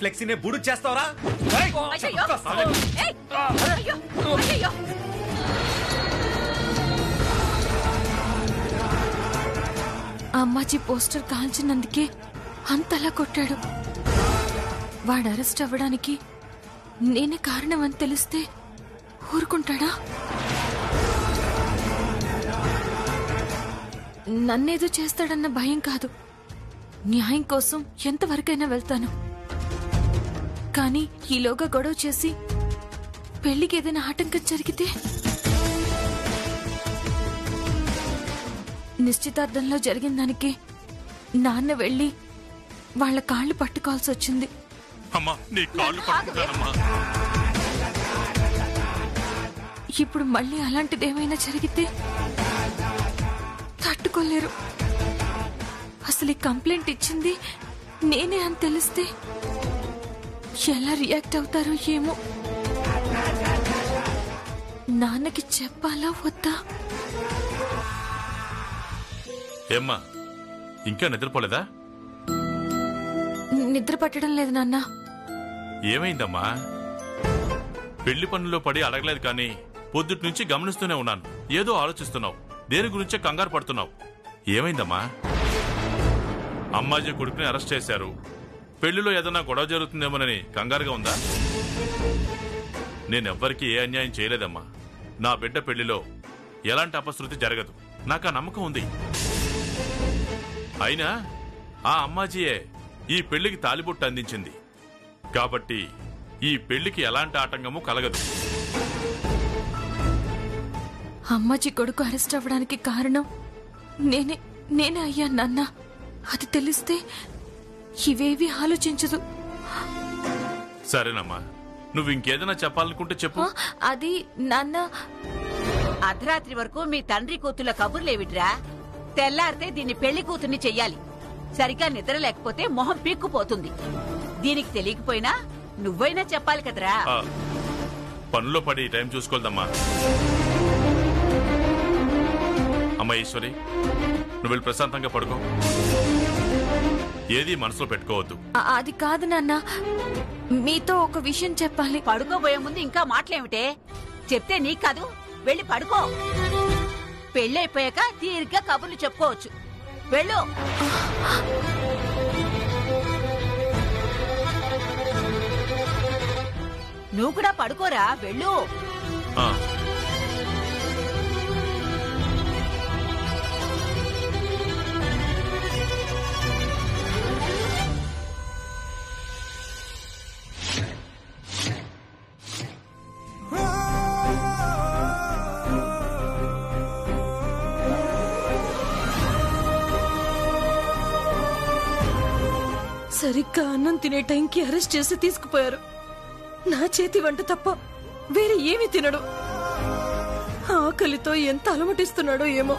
ఫ్లెక్సీనే బుడు చేస్తావరా? Ammaji poster కాల్చినందుకే అంతలా కొట్టాడు. వాడు అరెస్ట్ అవ్వడానికి నేనే కారణం అని తెలిస్తే ఊరుకుంటాడా? నన్నేదో చేస్తాడన్న భయం కాదు, న్యాయం కోసం ఎంతవరకైనా వెళ్తాను. కానీ ఈలోగా గొడవ చేసి పెళ్లికి ఏదైనా ఆటంకం జరిగితే? నిశ్చితార్థంలో జరిగిన దానికి నాన్న వెళ్లి వాళ్ళ కాళ్ళు పట్టుకోవాల్సి వచ్చింది. ఇప్పుడు మళ్ళీ అలాంటిదేమైనా జరిగితే తట్టుకోలేరు. అసలు ఈ కంప్లైంట్ ఇచ్చింది నేనే అని తెలిస్తే ఎలా రియాక్ట్ అవుతారో ఏమో. నాన్నకి చెప్పాలా వద్దా? ఏమ్మా, ఇంకా నిద్రపోలేదా? నిద్ర పట్టడం లేదు నాన్న. ఏమైందమ్మా? పెళ్లి పనుల్లో పడి అడగలేదు కానీ పొద్దుటి నుంచి గమనిస్తూనే ఉన్నాను. ఏదో ఆలోచిస్తున్నావు, దేని గురించే కంగారు పడుతున్నావు. ఏమైందమ్మా? అమ్మాజీ కొడుకుని అరెస్ట్ చేశారు. పెళ్లిలో ఏదైనా గొడవ జరుగుతుందేమోనని కంగారుగా ఉందా? నేనెవ్వరికీ ఏ అన్యాయం చేయలేదమ్మా. నా బిడ్డ పెళ్లిలో ఎలాంటి అపశృతి జరగదు, నాకు ఆ నమ్మకం ఉంది. అయినా ఆ అమ్మాజీయే ఈ పెళ్లికి తాలిబొట్టు అందించింది కాబట్టి ఈ పెళ్లికి ఎలాంటి ఆటంకము కలగదు. అమ్మాజీ కొడుకు అరెస్ట్ అవ్వడానికి కారణం నేనే అయ్యా నాన్న. అది తెలిస్తే ఇవేవి ఆలోచించదు. సరేనమ్మా, నువ్వు ఇంకేదైనా చెప్పాలనుకుంటే చెప్పు. అది నాన్న, అర్ధరాత్రి వరకు మీ తండ్రి కూతుళ్ళ కబుర్లేవిట్రా? తెల్లారితే దీన్ని పెళ్లి కూతుర్ని చెయ్యాలి. సరిగా నిద్ర లేకపోతే మొహం పీక్కుపోతుంది. దీనికి తెలియకపోయినా నువ్వైనా చెప్పాలి కదరా. పనుల్లో పడి టైం చూసుకోలేదమ్మా. అమ్మా ఈశ్వరి, నువ్వు వెళ్ళి ప్రశాంతంగా పడుకో. ఏది మనసులో పెట్టుకోవద్దు. అది కాదు నాన్న, మీతో ఒక విషయం చెప్పాలి. పడుకోబోయే ముందు ఇంకా మాటలేమిటే? చెప్తే నీకు కాదు, వెళ్ళి పడుకో. పెళ్ళైపోయాక తీరిగ్గా కబుర్లు చెప్పుకోవచ్చు. వెళ్ళు. నువ్వు కూడా పడుకోరా, వెళ్ళు. సరిగ్గా అన్నం తినే టైంకి అరెస్ట్ చేసి తీసుకుపోయారు. నా చేతి వంట తప్ప వేరే ఏమీ తినడు. ఆకలితో ఎంత అలమటిస్తున్నాడో ఏమో.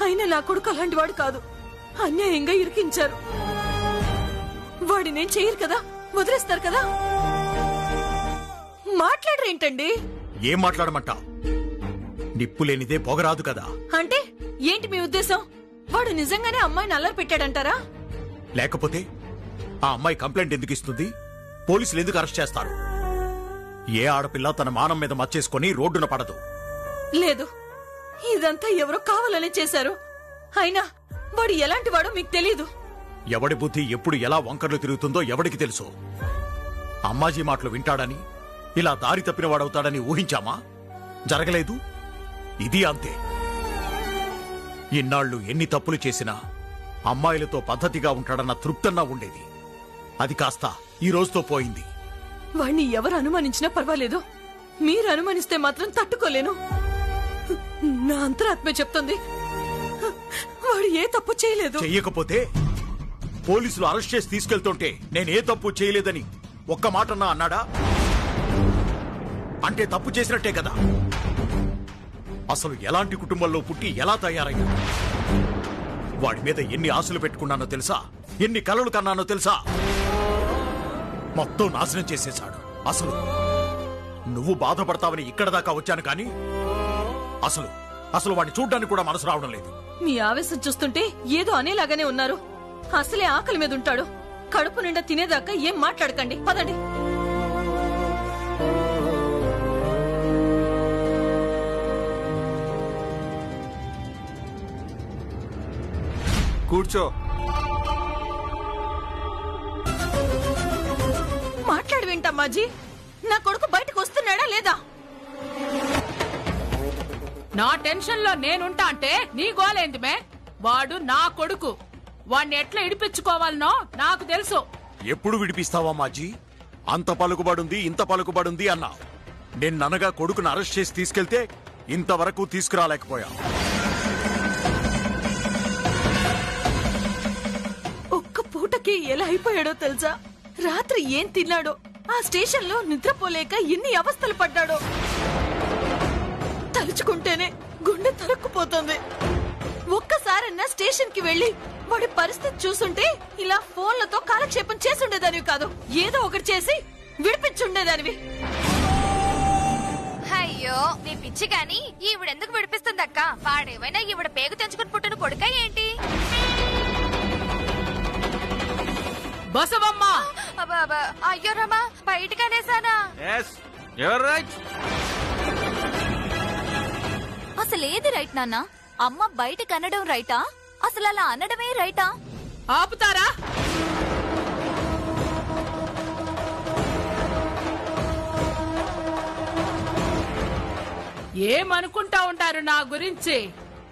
అయినా నా కొడుకు అలాంటి వాడు కాదు. అన్యాయంగా ఇరికించారు. వాడినేం చెయ్యరు కదా, వదిలేస్తారు కదా. మాట్లాడరేంటండి? ఏం మాట్లాడమంటా? నిప్పు లేనిదే పొగరాదు కదా. అంటే ఏంటి మీ ఉద్దేశం? వాడు నిజంగానే అమ్మాయిని అల్లరి పెట్టాడంటారా? లేకపోతే ఆ అమ్మాయి కంప్లైంట్ ఎందుకు ఇస్తుంది? పోలీసులు ఎందుకు అరెస్ట్ చేస్తారు? ఏ ఆడపిల్ల తన మానం మీద మచ్చేసుకుని రోడ్డున పడదు. లేదు, ఇదంతా ఎవరో కావాలని చేశారు. అయినా వాడు ఎలాంటి వాడో మీకు తెలీదు. ఎవడి బుద్ధి ఎప్పుడు ఎలా వంకర్లు తిరుగుతుందో ఎవడికి తెలుసు. అమ్మాజీ మాటలు వింటాడని, ఇలా దారి తప్పిన వాడవుతాడని ఊహించామా? జరగలేదు. ఇది అంతే. ఇన్నాళ్లు ఎన్ని తప్పులు చేసినా అమ్మాయిలతో పద్ధతిగా ఉంటాడన్న తృప్తన్నా ఉండేది. అది కాస్త ఈ రోజుతో పోయింది. వాణ్ణి ఎవరు అనుమానించినా పర్వాలేదు, మీరు అనుమానిస్తే మాత్రం తట్టుకోలేను. నా అంతరాత్మ చెప్తుంది వాడు ఏ తప్పు చేయలేదు. చెయ్యకపోతే పోలీసులు అరెస్ట్ చేసి తీసుకెళ్తుంటే నేనే తప్పు చేయలేదని ఒక్క మాటన్నా అన్నాడా? అంటే తప్పు చేసినట్టే కదా. అసలు ఎలాంటి కుటుంబంలో పుట్టి ఎలా తయారయ్యా? వాడి మీద ఎన్ని ఆశలు పెట్టుకున్నానో తెలుసా? ఎన్ని కలలు కన్నానో తెలుసా? మొత్తం నాశనం చేసేశాడు. అసలు నువ్వు బాధపడతావని ఇక్కడ దాకా వచ్చాను కానీ అసలు వాడిని చూడ్డానికి కూడా మనసు రావడం లేదు. మీ ఆవేశం చూస్తుంటే ఏదో అనేలాగానే ఉన్నారు. అసలే ఆకలి మీద ఉంటాడు. కడుపు నిండా తినేదాకా ఏం మాట్లాడకండి, పదండి. కూర్చో. మాట్లాడవేంటమ్మాజీ? నా కొడుకు బయటకు వస్తున్నాడా లేదా? నా టెన్షన్ లో నేనుంటా అంటే నీ గోలేంది మే? వాడు నా కొడుకు. వాణ్ణి ఎట్లా ఇడిపించుకోవాలనో నాకు తెలుసు. ఎప్పుడు విడిపిస్తావా మాజీ? అంత పలుకుబడుంది, ఇంత పలుకుబడుంది అన్నా. నిన్ననగా కొడుకును అరెస్ట్ చేసి తీసుకెళ్తే ఇంతవరకు తీసుకురాలేకపోయా. ఒక్క పూటకి ఎలా అయిపోయాడో తెలుసా? రాత్రి ఏం తిన్నాడో, ఆ స్టేషన్ లో నిద్రపోలేక ఎన్ని అవస్థలు పడ్డాడో తలుచుకుంటేనే గుండె తరుక్కుపోతుంది. ఒక్కసారన్నా స్టేషన్ కి వెళ్లి వాడి పరిస్థితి చూసుంటే ఇలా ఫోన్లతో కాలక్షేపం చేసుండేదానివి కాదు. ఏదో ఒకటి చేసి విడిపించుండేదానివి. అయ్యో నీ పిచ్చి గాని ఈవిడెందుకు విడిపిస్తుందక్క? వాడేమైనా ఈవిడ పేగు తెంచుకుని పుట్టిన కొడుక ఏంటి? బసవమ్మ! అయ్యో రమా, బయటికి అనేసానా? అసలు ఏది రైట్ నాన్న? అమ్మ బయటకు అనడం రైటా? అసలు అలా అనడమే రైటా? ఆపుతారా? ఏమనుకుంటా ఉంటారు నా గురించి?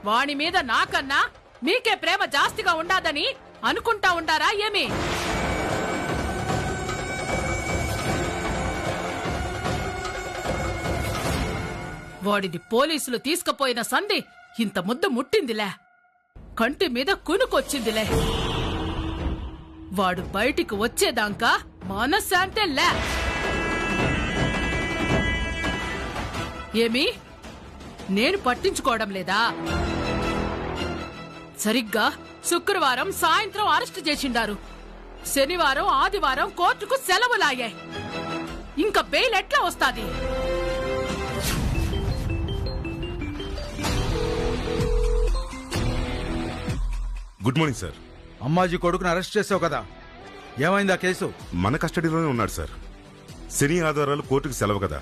వాణి మీద నాకన్నా మీకే ప్రేమ జాస్తిగా ఉండాదని అనుకుంటా ఉంటారా ఏమి? వాడిని పోలీసులు తీసుకుపోయిన సంధి ఇంత ముద్దు ముట్టిందిలే, కంటి మీద కునుకొచ్చిందిలే. వాడు బయటికి వచ్చేదాకా మనశ్శాంతే లే. ఏమి నేను పట్టించుకోవడం లేదా? సరిగ్గా శుక్రవారం సాయంత్రం అరెస్టు చేసిండారు. శనివారం ఆదివారం కోర్టుకు సెలవులాయాయి. ఇంకా బెయిల్ ఎట్లా వస్తాది? Good morning sir. అమ్మాజీ కొడుకును అరెస్ట్ చేసావు కదా, ఏమైంది ఆ కేసు? మన కస్టడీలోనే ఉన్నాడు సార్. శని ఆధారాలు కోర్టుకు సెలవు కదా,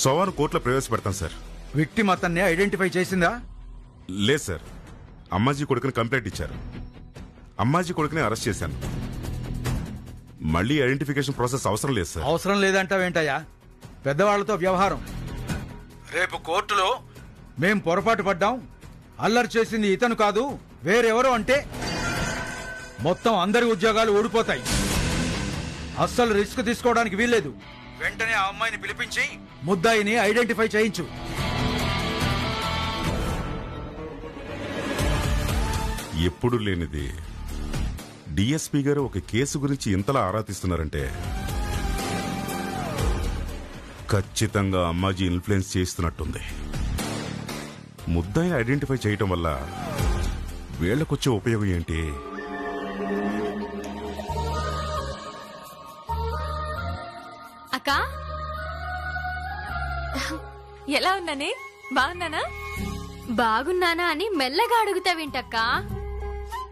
సోమవారం కోర్టులో ప్రవేశపెడతాం సార్. విక్టిమ్ అతన్ని ఐడెంటిఫై చేసిందా? లేదు సార్, అమ్మాజీ కొడుకుని కంప్లైంట్ ఇచ్చారు. అమ్మాజీ కొడుకుని అరెస్ట్ చేశాను. మళ్ళీ ఐడెంటిఫికేషన్ ప్రాసెస్ అవసరం లేదు సార్. అవసరం లేదంటావేంటయ్యా? పెద్దవాళ్లతో వ్యవహారం. రేపు కోర్టులో మేం పొరపాటు పడ్డాం, అల్లరి చేసింది ఇతను కాదు వేరెవరో అంటే మొత్తం అందరి ఉద్యోగాలు ఊడిపోతాయి. అస్సలు రిస్క్ తీసుకోవడానికి వీల్లేదు. వెంటనే ఆ అమ్మాయిని పిలిపించి ముద్దాయిని ఐడెంటిఫై చేయించు. ఎప్పుడు లేనిది డిఎస్పీ గారు ఒక కేసు గురించి ఇంతలా ఆరా తీస్తున్నారంటే ఖచ్చితంగా అమ్మాజీ ఇన్ఫ్లుయెన్స్ చేస్తున్నట్టుంది. ముద్దాయిని ఐడెంటిఫై చేయటం వల్ల వీళ్లకొచ్చే ఉపయోగం ఏంటి? అక్క ఎలా ఉన్నానే? బాగున్నానా? బాగున్నానా అని మెల్లగా అడుగుతావేంటక్క?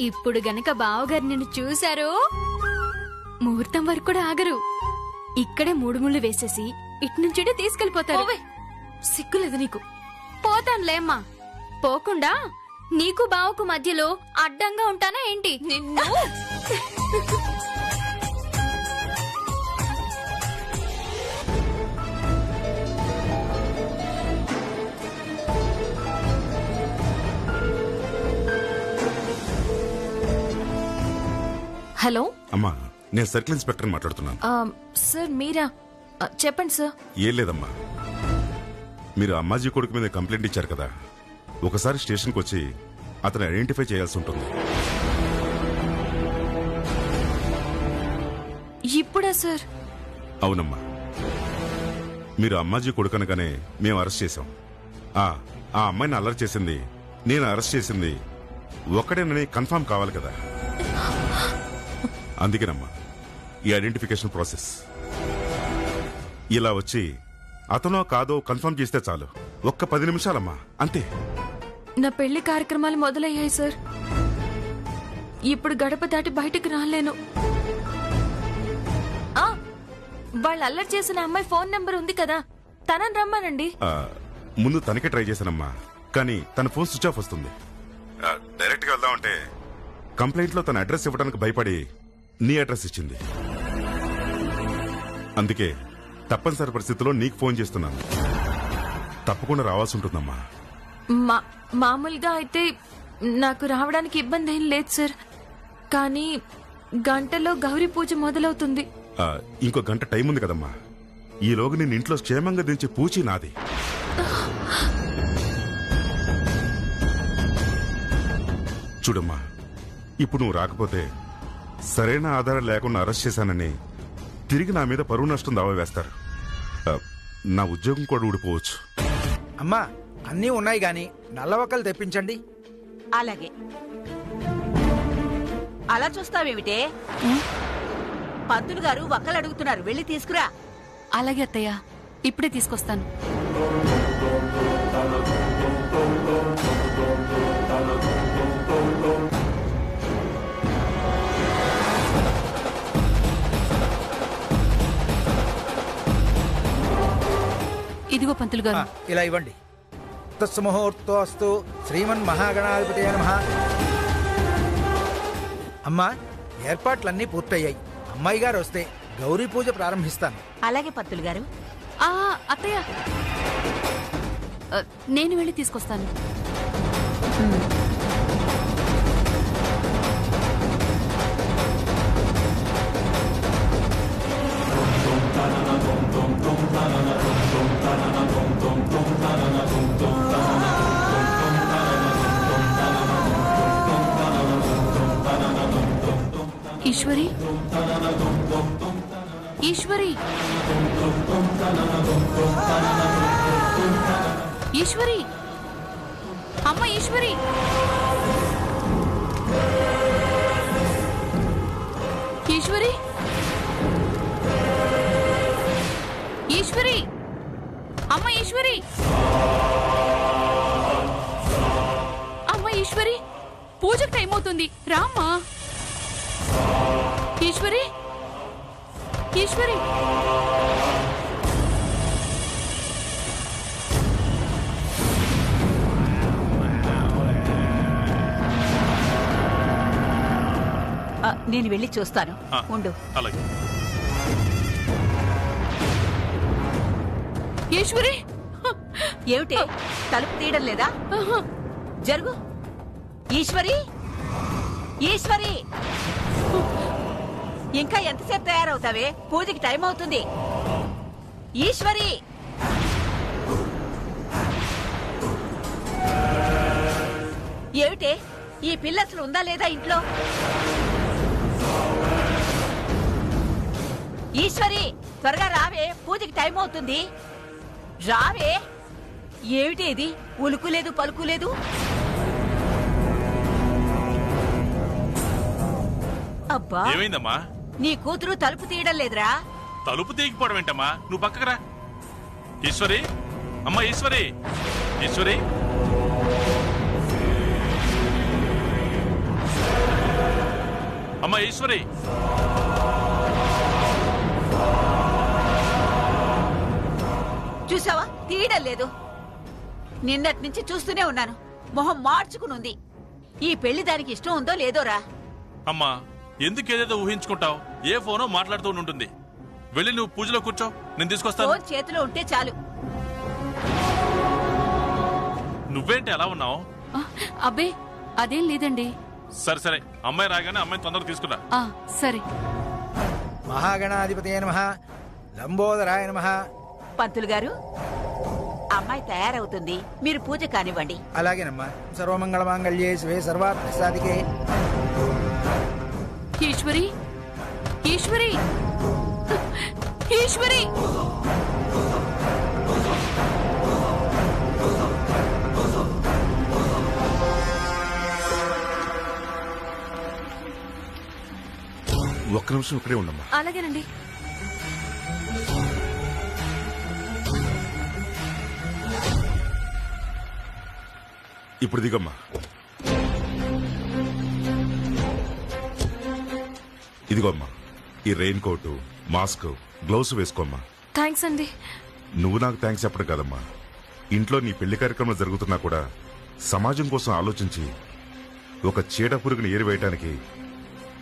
ఇప్పుడు గనక బావగారు నిన్ను చూశారు, ముహూర్తం వరకు కూడా ఆగరు. ఇక్కడే 3 ముళ్ళు వేసేసి ఇట్నుంచి తీసుకెళ్లిపోతారు. సిగ్గులేదు నీకు? పోతానులేమ్మా. పోకుండా నీకు బావకు మధ్యలో అడ్డంగా ఉంటానా ఏంటి? నిన్ను హలో అమ్మా, నేను సర్కిల్ ఇన్స్పెక్టర్ మాట్లాడుతున్నాను. సార్ మీరా? చెప్పండి సార్. ఏం లేదమ్మా, మీరు అమ్మాజీ కొడుకు మీద కంప్లైంట్ ఇచ్చారు కదా, ఒకసారి స్టేషన్కి వచ్చి అతను ఐడెంటిఫై చేయాల్సి ఉంటుంది. ఇప్పుడా సార్? అవునమ్మా, మీరు అమ్మాజీ కొడుకు అనగానే మేము అరెస్ట్ చేశాం. ఆ అమ్మాయిని అల్లరి చేసింది, నేను అరెస్ట్ చేసింది ఒక్కడేనని కన్ఫర్మ్ కావాలి కదా, అందుకేనమ్మా ఈ ఐడెంటిఫికేషన్ ప్రాసెస్. ఇలా వచ్చి అతనో కాదో కన్ఫర్మ్ చేస్తే చాలు, ఒక్క 10 నిమిషాలమ్మా, అంతే. నా పెళ్లి కార్యక్రమాలు మొదలయ్యాయి సార్. ఇప్పుడు గడప దాటి బయటకు రాలేను. వాళ్ళు అల్లరి చేసిన అమ్మాయి ఫోన్ నెంబర్ ఉంది కదా, తనని రమ్మనండి. ముందు తనకే ట్రై చేశానమ్మా, కానీ తన ఫోన్ స్విచ్ ఆఫ్ వస్తుంది. డైరెక్ట్ గా వెళ్దామంటే కంప్లైంట్ లో తన అడ్రస్ ఇవ్వడానికి భయపడి నీ అడ్రస్ ఇచ్చింది. అందుకే తప్పనిసరి పరిస్థితుల్లో నీకు ఫోన్ చేస్తున్నాను. తప్పకుండా రావాల్సి ఉంటుందమ్మా. మామూలుగా అయితే నాకు రావడానికి ఇబ్బంది ఏం లేదు సార్, కానీ గంటలో గౌరీ పూజ మొదలవుతుంది. ఇంకో గంట టైం ఉంది కదమ్మా. ఈలోగా నేను ఇంట్లో క్షేమంగా దించే పూచి నాది. చూడమ్మా, ఇప్పుడు నువ్వు రాకపోతే సరైన ఆధారం లేకుండా అరెస్ట్ చేశానని తిరిగి నా మీద పరువు నష్టం దావా వేస్తారు. నా ఉద్యోగం కూడా ఊడిపోవచ్చు. అమ్మా, అన్నీ ఉన్నాయి గాని నల్లవక్కలు తెప్పించండి. అలాగే. అలా చూస్తావేమిటే? పంతులు గారు వక్కలు అడుగుతున్నారు, వెళ్ళి తీసుకురా. అలాగే అత్తయ్య, ఇప్పుడే తీసుకొస్తాను. ఇదిగో పంతులు గారు. ఇలా ఇవ్వండి. తస్ముహూర్తోస్తు శ్రీమన్ మహాగణాధిపతి నమః. అమ్మా, ఏర్పాట్లన్నీ పూర్తయ్యాయి. అమ్మాయి గారు వస్తే గౌరీ పూజ ప్రారంభిస్తాను. అలాగే పంతులు గారు. అత్తయ్య, నేను వెళ్ళి తీసుకొస్తాను. ఈశ్వరి, ఈశ్వరి, ఈశ్వరి, అమ్మ ఈశ్వరి, ఈశ్వరి, ఈశ్వరి, అమ్మ ఈశ్వరి, అమ్మ ఈశ్వరి, పూజకు టైం అవుతుంది, రామ్మా. ఈశ్వరి, ఈశ్వరి, నేను వెళ్ళి చూస్తాను, ఉండు. అలాగే. ఈశ్వరి, ఏమిటి తలుపు తీయడం లేదా? జరుగు. ఈశ్వరి, ఈశ్వరి, ఇంకా ఎంతసేపు తయారవుతావే? పూజకి టైం అవుతుంది. ఈశ్వరి, ఏమిటే ఈ పిల్ల అసలు ఉందా లేదా ఇంట్లో? ఈశ్వరి, త్వరగా రావే, పూజకి టైం అవుతుంది. రావే. ఏమిటి ఇది? ఉలుకు లేదు, పలుకు లేదు. అబ్బా, ఏమైందమ్మా? నీ కూతురు తలుపు తీయడం లేదురా. తలుపు తీయకపోవడం ఏంటమ్మా? నువ్వు పక్కకు రా. ఈశ్వరి, అమ్మా ఈశ్వరి, ఈశ్వరి, అమ్మా ఈశ్వరి. చూసావా, తీయడం లేదు. నిన్నటి నుంచి చూస్తూనే ఉన్నాను, మొహం మార్చుకునుంది. ఈ పెళ్లి దానికి ఇష్టం ఉందో లేదోరా. అమ్మా, ఎందుకు ఏదేదో ఊహించుకుంటావు? ఏ ఫోనో మాట్లాడుతూ ఉంటుంది. వెళ్ళి నువ్వు పూజలో కూర్చో, నేను తీసుకొస్తాను. ఫోన్ చేతిలో ఉంటే చాలు. నువ్వేంటి ఎలా ఉన్నావు? అబ్బే, అదేం లేదండి. సరే సరే, అమ్మాయి రాగానే అమ్మాయిని తొందరగా తీసుకురా. సరే. మహాగణాధిపతి నమః, లంబోదరాయ నమః. పంతులు గారు, అమ్మాయి తయారవుతుంది, మీరు పూజ కానివ్వండి. అలాగేనమ్మా. సర్వమంగళ మాంగళ్యే శివే సర్వార్థ సాధికే. ఈశ్వరి, ఈశ్వరి, ఈశ్వరి. ఒక్క నిమిషం ఇక్కడే ఉండమ్మా. అలాగేనండి. ఇప్పుడు దిగమ్మా. ఇదిగో అమ్మా, ఈ రెయిన్ కోటు, మాస్క్, గ్లౌస్ వేసుకోమ్మా. థ్యాంక్స్ అండి. నువ్వు నాకు థ్యాంక్స్ చెప్పడం కదమ్మా, ఇంట్లో నీ పెళ్లి కార్యక్రమం జరుగుతున్నా కూడా సమాజం కోసం ఆలోచించి ఒక చీడ పురుగుని ఏరివేయటానికి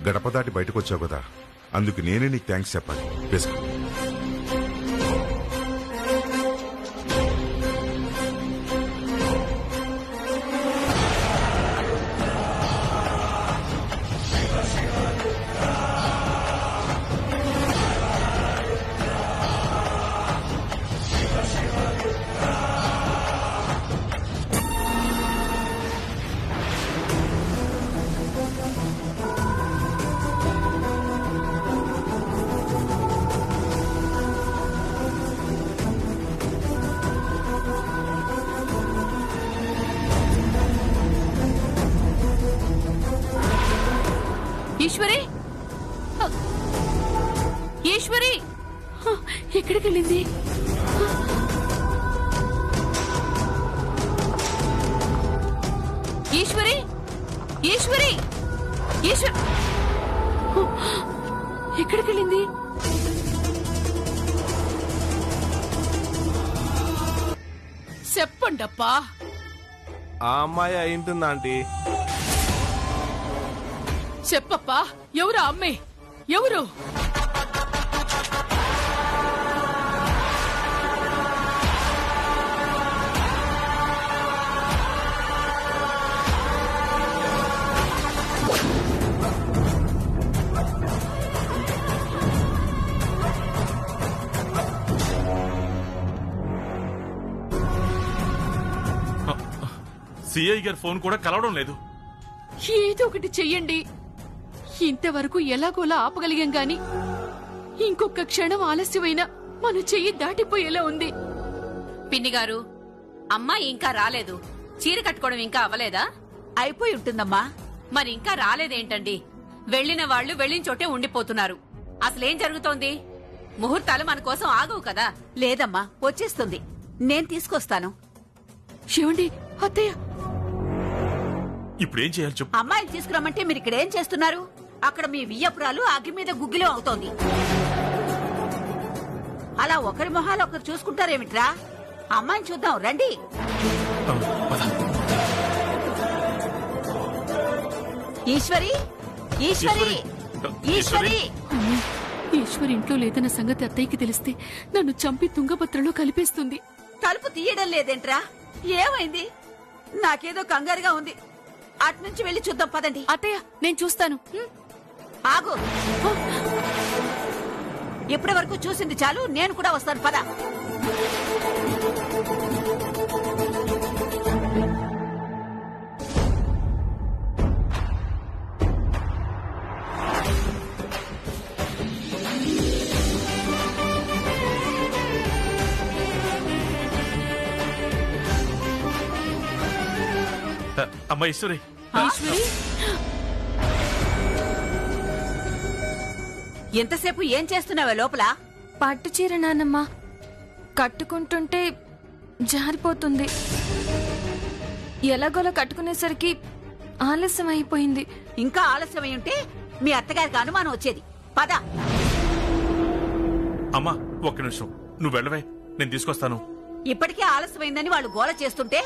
గడప దాటి బయటకు వచ్చావు కదా, అందుకు నేనే నీకు థ్యాంక్స్ చెప్పాలి. వేసుకో. ఈశ్వరి, ఈశ్వరి ఎక్కడికి వెళ్ళింది? ఈశ్వరి, ఈశ్వరి, ఈశ్వరి ఎక్కడికి వెళ్ళింది? చెప్పండప్పా. ఆ అమ్మాయి అయింటుందా ఆంటీ? చెప్పప్పా, ఎవరు అమ్మే? ఎవరు? సిఐ గారి ఫోన్ కూడా కలవడం లేదు. ఏదో ఒకటి చెయ్యండి. ఇంతవరకు ఎలాగోలా ఆపగలిగాం గాని ఇంకొక క్షణం ఆలస్యమైనా మన చెయ్యి దాటిపోయేలా ఉంది. పిన్ని గారు, అమ్మాయి ఇంకా రాలేదు. చీర కట్టుకోవడం ఇంకా అవ్వలేదా? అయిపోయి ఉంటుందమ్మా. మరి ఇంకా రాలేదేంటండి? వెళ్లిన వాళ్ళు వెళ్లిన చోటే ఉండిపోతున్నారు. అసలేం జరుగుతోంది? ముహూర్తాలు మన కోసం ఆగవు కదా. లేదమ్మా, వచ్చేస్తుంది. నేను తీసుకొస్తాను. శివండి, అత్తయ్య, ఇప్పుడేం చేయాలి చెప్పు. అమ్మాయిని తీసుకురమ్మంటే మీరు ఇక్కడ ఏం చేస్తున్నారు? అక్కడ మీ వియ్యపురాలు అగ్గి మీద గుగ్గిలో అవుతోంది. అలా ఒకరి మొహాలు ఒకరు చూసుకుంటారేమిట్రా? అమ్మాయిని చూద్దాం రండి. ఈశ్వరి, ఈశ్వరి, ఈశ్వరి. ఈశ్వరి ఇంట్లో లేదన్న సంగతి అత్తయ్యకి తెలిస్తే నన్ను చంపి తుంగభద్రలో కలిపేస్తుంది. తలుపు తీయడం లేదేంట్రా? ఏమైంది? నాకేదో కంగారుగా ఉంది. అట్నుంచి వెళ్లి చూద్దాం పదండి. అత్తయ్య, నేను చూస్తాను. ఆగు. ఇప్పటి వరకు చూసింది చాలు, నేను కూడా వస్తాను. పద. అమ్మా ఈశ్వరి, ఈశ్వరి, ఎంతసేపు ఏం చేస్తున్నావే లోపల? పట్టు చీర నానమ్మా, కట్టుకుంటుంటే జారిపోతుంది. ఎలాగోలా కట్టుకునేసరికి ఆలస్యం అయిపోయింది. ఇంకా ఆలస్యమై ఉంటే మీ అత్తగారికి అనుమానం వచ్చేది. పద. అమ్మా ఒక్క నిమిషం, నువ్వు వెళ్ళవే, నేను తీసుకొస్తాను. ఇప్పటికే ఆలస్యమైందని వాళ్ళు గోల చేస్తుంటే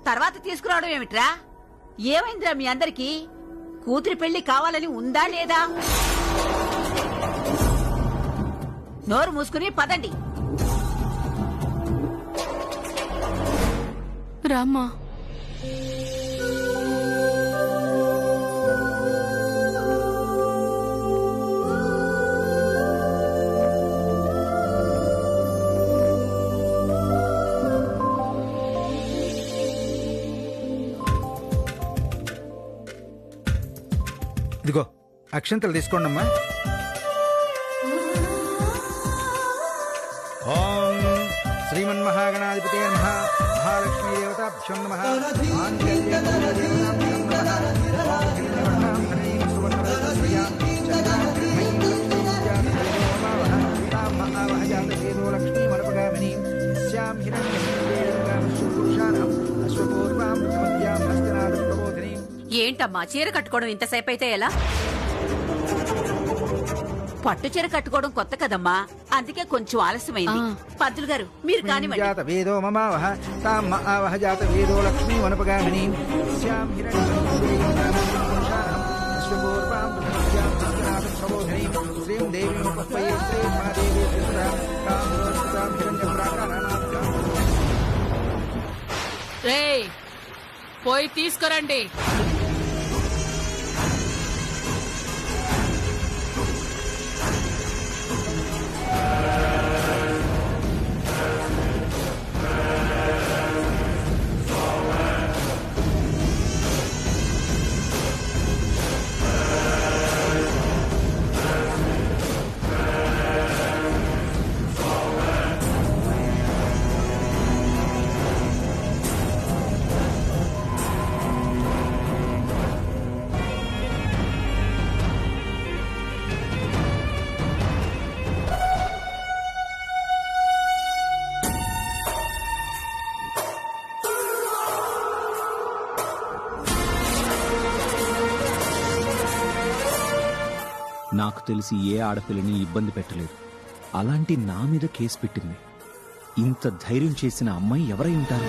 తర్వాత తీసుకురావడం ఏమిట్రా? ఏమైందిరా మీ అందరికీ? కూతురి పెళ్లి కావాలని ఉందా లేదా? నోరు మూసుకుని పదండి. రామ్మా. ఇదిగో అక్షంతలు తీసుకోండమ్మా. ఓం శ్రీమన్మహాగణాధిపతే నమః. మహాలక్ష్మీ దేవతాభ్యో నమః. ఏంటమ్మా చీర కట్టుకోవడం ఇంతసేపు అయితే ఎలా? పట్టు చీర కట్టుకోవడం కొత్త కదమ్మా. అందుకే కొంచెం ఆలస్యమైంది. పంతులు గారు మీరు కానివ్వండి. జాత వేదో మమావహ తామ ఆవహ జాత వేదో లక్ష్మీ వనపగామిని శ్యాం రేయ్ పోయి తీసుకురండి. నాకు తెలిసి ఏ ఆడపిల్లని ఇబ్బంది పెట్టలేదు. అలాంటి నా మీద కేసు పెట్టింది. ఇంత ధైర్యం చేసిన అమ్మాయి ఎవరై ఉంటారు?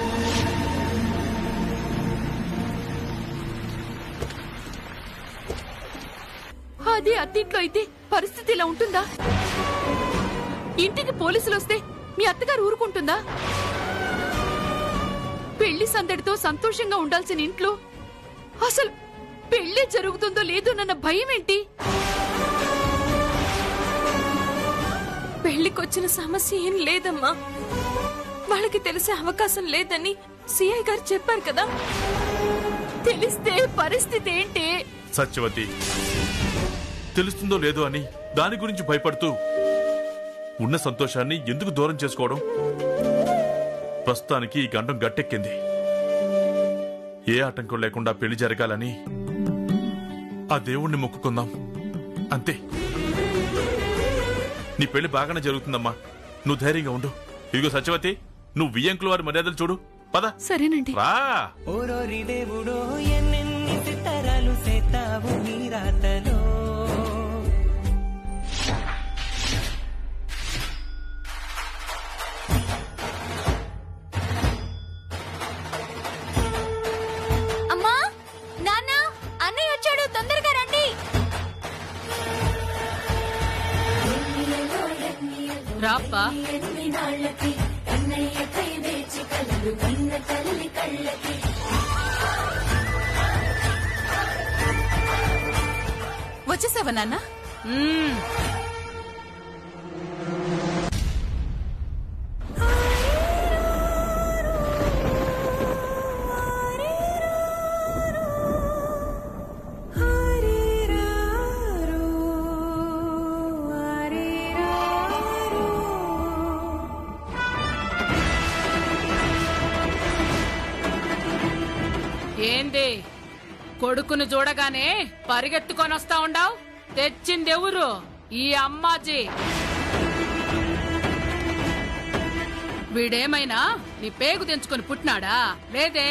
అదే అత్తింట్లో అయితే పరిస్థితి ఇలా ఉంటుందా? ఇంటికి పోలీసులు వస్తే మీ అత్తగారు ఊరుకుంటుందా? పెళ్లి సందడితో సంతోషంగా ఉండాల్సిన ఇంట్లో అసలు పెళ్లి జరుగుతుందో లేదో నన్న భయం ఏంటి? పెళ్లికొచ్చిన సమస్య ఏం లేదమ్మా. వాళ్ళకి తెలిసే అవకాశం లేదని సిఐ గారు చెప్పారు కదా. తెలిస్తే పరిస్థితి ఏంటి? సత్యవతి, తెలుస్తుందో లేదో అని దాని గురించి భయపడుతూ ఉన్న సంతోషాన్ని ఎందుకు దూరం చేసుకోవడం? ప్రస్తుతానికి ఈ గండం గట్టెక్కింది. ఏ ఆటంకం లేకుండా పెళ్లి జరగాలని ఆ దేవుణ్ణి మొక్కుకుందాం అంతే. నీ పెళ్లి బాగానే జరుగుతుందమ్మా, నువ్వు ధైర్యంగా ఉండు. ఇదిగో సత్యవతి, నువ్వు వియ్యంకుల వారి మర్యాదలు చూడు. పద. సరేనండి. రా. దేవుడో ఎన్నెన్ని సితారాలు సేతావు నీ రాతలో. అమ్మా, నాన్న, అన్నయ్య వచ్చాడు, తొందరగా రండి. రాప్పా. వచ్చేసావా నాన్న? ఏంది కొడుకును చూడగానే పరిగెత్తుకొని వస్తా ఉండావు? తెచ్చిందెవరు? ఈ అమ్మాజీ. వీడేమైనా నీ పేగు తెంచుకొని పుట్టినాడా? లేదే.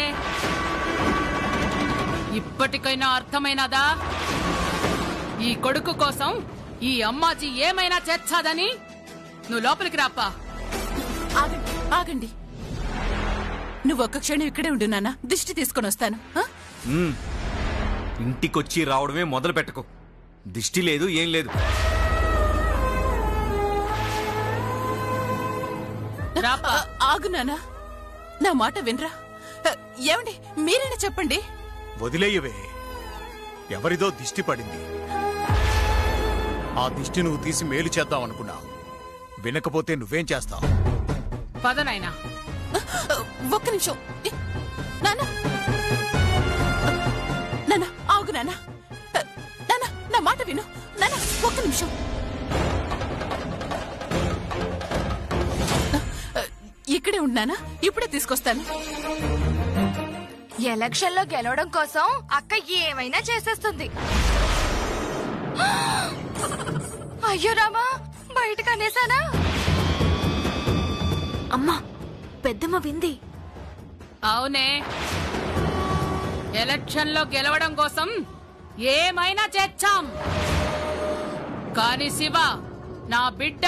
ఇప్పటికైనా అర్థమైనదా? ఈ కొడుకు కోసం ఈ అమ్మాజీ ఏమైనా చేర్చాదని? నువ్వు లోపలికి రాపా. ఆగండి. నువ్వొక్క క్షణం ఇక్కడే ఉండు నాన్న, దిష్టి తీసుకొని వస్తాను. ఇంటికొచ్చి రావడమే మొదలు పెట్టకు. దిష్టి లేదు, ఏం లేదు. ఆగు నాన్న, నా మాట వినరా? ఏమండి, మీరైనా చెప్పండి. వదిలేయవే. ఎవరిదో దిష్టి పడింది. ఆ దిష్టి నువ్వు తీసి మేలు చేద్దామనుకున్నావు. వినకపోతే నువ్వేం చేస్తావు? పదనైనా. ఒక్క నిమిషం నాన్న. నాన్న ఆగు నాన్న. నాన్న నా మాట విను నాన్న, ఒక్క నిమిషం. ఇక్కడే ఉన్నానా, ఇప్పుడే తీసుకొస్తాను. ఎలక్షన్ లో గెలవడం కోసం అక్క ఏమైనా చేసేస్తుంది. అయ్యో రామా, బయటకు అనేసానా? అమ్మా, పెద్దమ్మ వింది. అవునే, ఎలక్షన్ లో గెలవడం కోసం ఏమైనా చేచ్చాం. కాని శివ నా బిడ్డ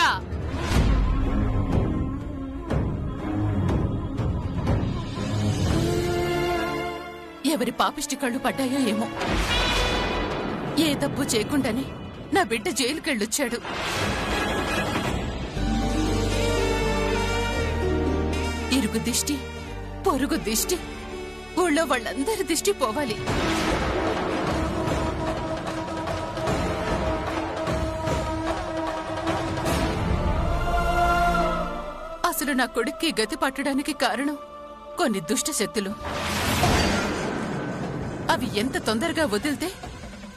ఎవరి పాపిష్టి కళ్ళు పడ్డాయో ఏమో. ఏ తప్పు చేయకుండానే నా బిడ్డ జైలుకెళ్ళొచ్చాడు. ఇరుగు దిష్టి, పొరుగు దిష్టి, ఊళ్ళో వాళ్ళందరి దిష్టి పోవాలి. అసలు నా కొడుక్కి గతి పట్టడానికి కారణం కొన్ని దుష్ట శక్తులు. అవి ఎంత తొందరగా వదిలితే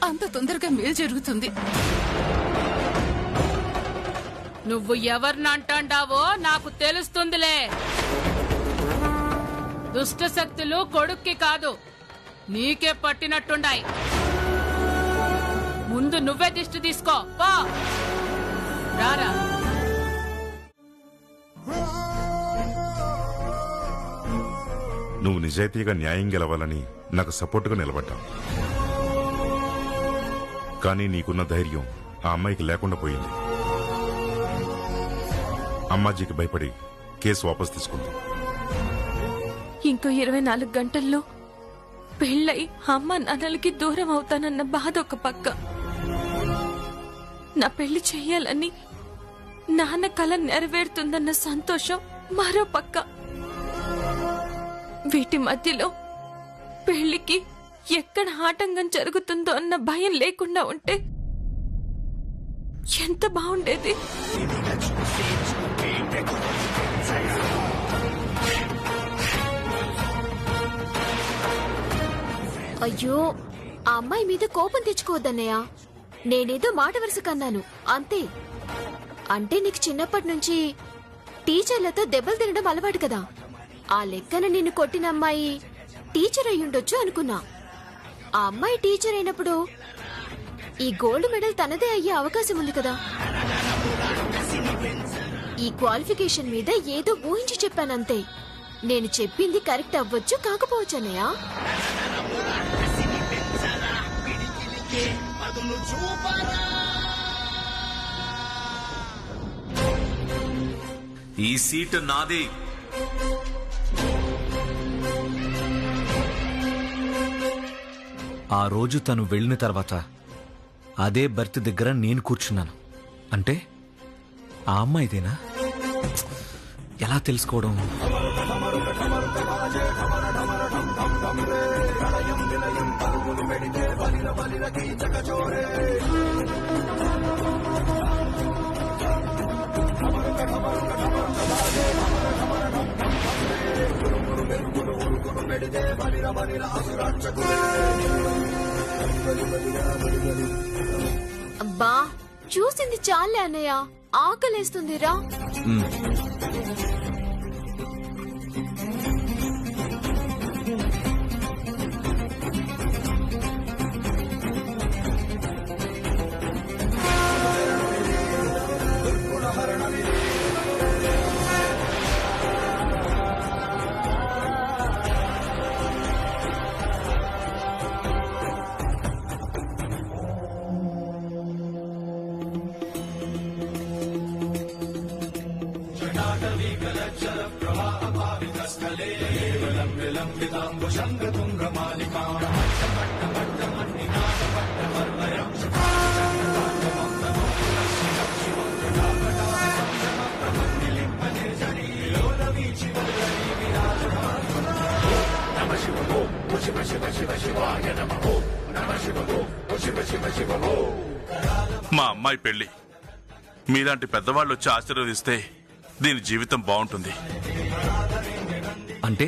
అంత తొందరగా మేలు జరుగుతుంది. నువ్వు ఎవరినంటాండావో నాకు తెలుస్తుందిలే. దుష్ట శక్తులు కొడుక్కి కాదు, నీకే పట్టినట్టుండాయి. ముందు నువ్వే దిష్టి తీసుకో. పో రారా. నువ్వు నిజాయితీగా న్యాయం గెలవాలని నాకు సపోర్టుగా నిలబడ్డావు. కానీ నీకున్న ధైర్యం ఆ అమ్మాయికి లేకుండా పోయింది. అమ్మాజీకి భయపడి కేసు వాపస్ తీసుకుంది. ఇంకో 24 గంటల్లో పెళ్ళై అమ్మ నాన్నలకి దూరం అవుతానన్న బాధ ఒక పక్క, నా పెళ్లి చెయ్యాలని నాన్న కల నెరవేరుతుందన్న సంతోషం మరో పక్క. వీటి మధ్యలో పెళ్లికి ఎక్కడ ఆటంకం జరుగుతుందో అన్న భయం లేకుండా ఉంటే ఎంత బాగుండేది. అయ్యో, ఆ అమ్మాయి మీద కోపం తెచ్చుకోవద్దన్నయ్య. నేనేదో మాట వరుస కన్నాను అంతే. అంటే నీకు చిన్నప్పటి నుంచి టీచర్లతో దెబ్బలు తినడం అలవాటు కదా. ఆ లెక్కన నిన్ను కొట్టిన అమ్మాయి టీచర్ అయ్యుండొచ్చు అనుకున్నా. ఆ అమ్మాయి టీచర్ అయినప్పుడు ఈ గోల్డ్ మెడల్ తనదే అయ్యే అవకాశం ఉంది కదా. ఈ క్వాలిఫికేషన్ మీద ఏదో ఊహించి చెప్పానంతే. నేను చెప్పింది కరెక్ట్ అవ్వచ్చు, కాకపోవచ్చు అన్నయ్య. ఈ సీటు నాది. ఆ రోజు తను వెళ్ళిన తర్వాత అదే బర్త్ దగ్గర నేను కూర్చున్నాను. అంటే ఆ అమ్మాయిదేనా? ఎలా తెలుసుకోవడం? అబ్బా, చూసింది చాలే అన్నయ్య, ఆకలేస్తుందిరా. మా అమ్మాయి పెళ్లి మీలాంటి పెద్దవాళ్ళు వచ్చి ఆశీర్వదిస్తే దీని జీవితం బాగుంటుంది. అంటే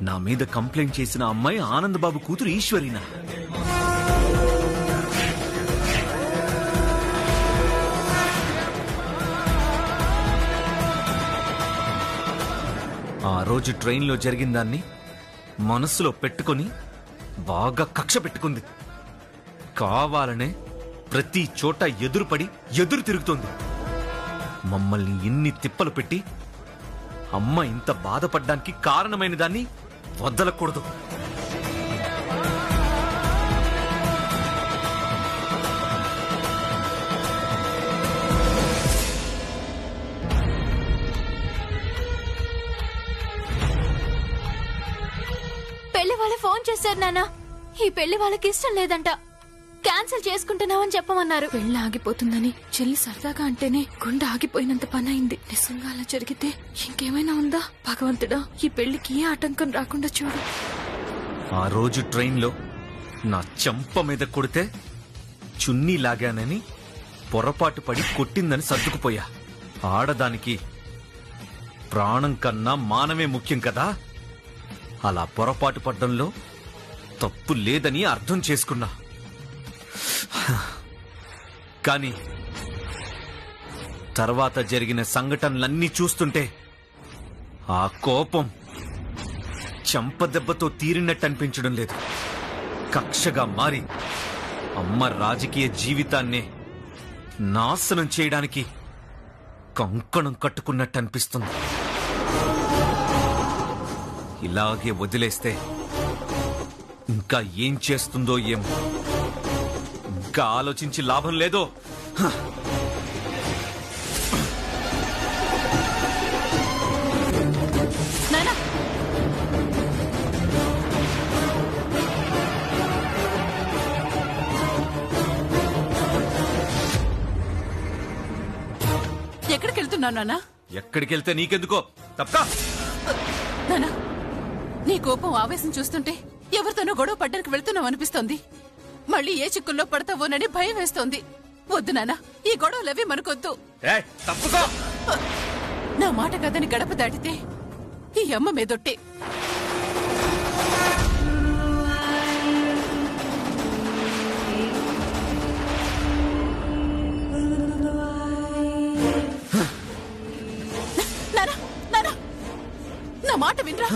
నా మీద కంప్లైంట్ చేసిన అమ్మాయి ఆనందబాబు కూతురు ఈశ్వరీనా? ఆ రోజు ట్రైన్లో జరిగిన దాన్ని మనస్సులో పెట్టుకొని బాగా కక్ష పెట్టుకుంది. కావాలనే ప్రతి చోట ఎదురుపడి ఎదురు తిరుగుతోంది. మమ్మల్ని ఎన్ని తిప్పలు పెట్టి అమ్మ ఇంత బాధపడ్డానికి కారణమైన దాన్ని వదలకూడదు. పెళ్లి వాళ్ళు ఫోన్ చేశారు నాన్న. ఈ పెళ్లి వాళ్ళకి ఇష్టం లేదంట, క్యాన్సిల్ చేసుకుంటున్నామని చెప్పమన్నారు. పెళ్లి ఆగిపోతుందని చెల్లి సరదాగా అంటేనే గుండె ఆగిపోయినంత పని అయింది. నిజంగా అలా జరిగితే ఇంకేమైనా ఉందా? భగవంతుడా, ఈ పెళ్లికి ఏ ఆటంకం రాకుండా చూడు. ఆ రోజు ట్రైన్లో నా చెంప మీద కొడితే చున్నీ లాగానని పొరపాటు పడి కొట్టిందని సర్దుకుపోయా. ఆడదానికి ప్రాణం కన్నా మానమే ముఖ్యం కదా. అలా పొరపాటు పడ్డంలో తప్పు లేదని అర్థం చేసుకున్నా. కానీ తర్వాత జరిగిన సంఘటనలన్నీ చూస్తుంటే ఆ కోపం చెంపదెబ్బతో తీరినట్టు అనిపించడం లేదు. కక్షగా మారి అమ్మ రాజకీయ జీవితాన్నే నాశనం చేయడానికి కంకణం కట్టుకున్నట్టు అనిపిస్తుంది. ఇలాగే వదిలేస్తే ఇంకా ఏం చేస్తుందో ఏమో. ఇంకా ఆలోచించి లాభం లేదో. నానా, ఎక్కడికి వెళ్తున్నావు నానా? ఎక్కడికెళ్తే నీకెందుకో తప్పా. నానా, నీ కోపం ఆవేశం చూస్తుంటే ఎవరితోనో గొడవ పడ్డానికి వెళ్తున్నావు అనిపిస్తోంది. మళ్ళీ ఏ చిక్కుల్లో పడతావోనని భయం వేస్తోంది. వద్దు నానా, ఈ గొడవలవి మనకొద్దు. తప్పుకో. నా మాట కదని గడప దాటితే ఈ అమ్మ మీదొట్టే. నానా, నానా, నా మాట వినరా?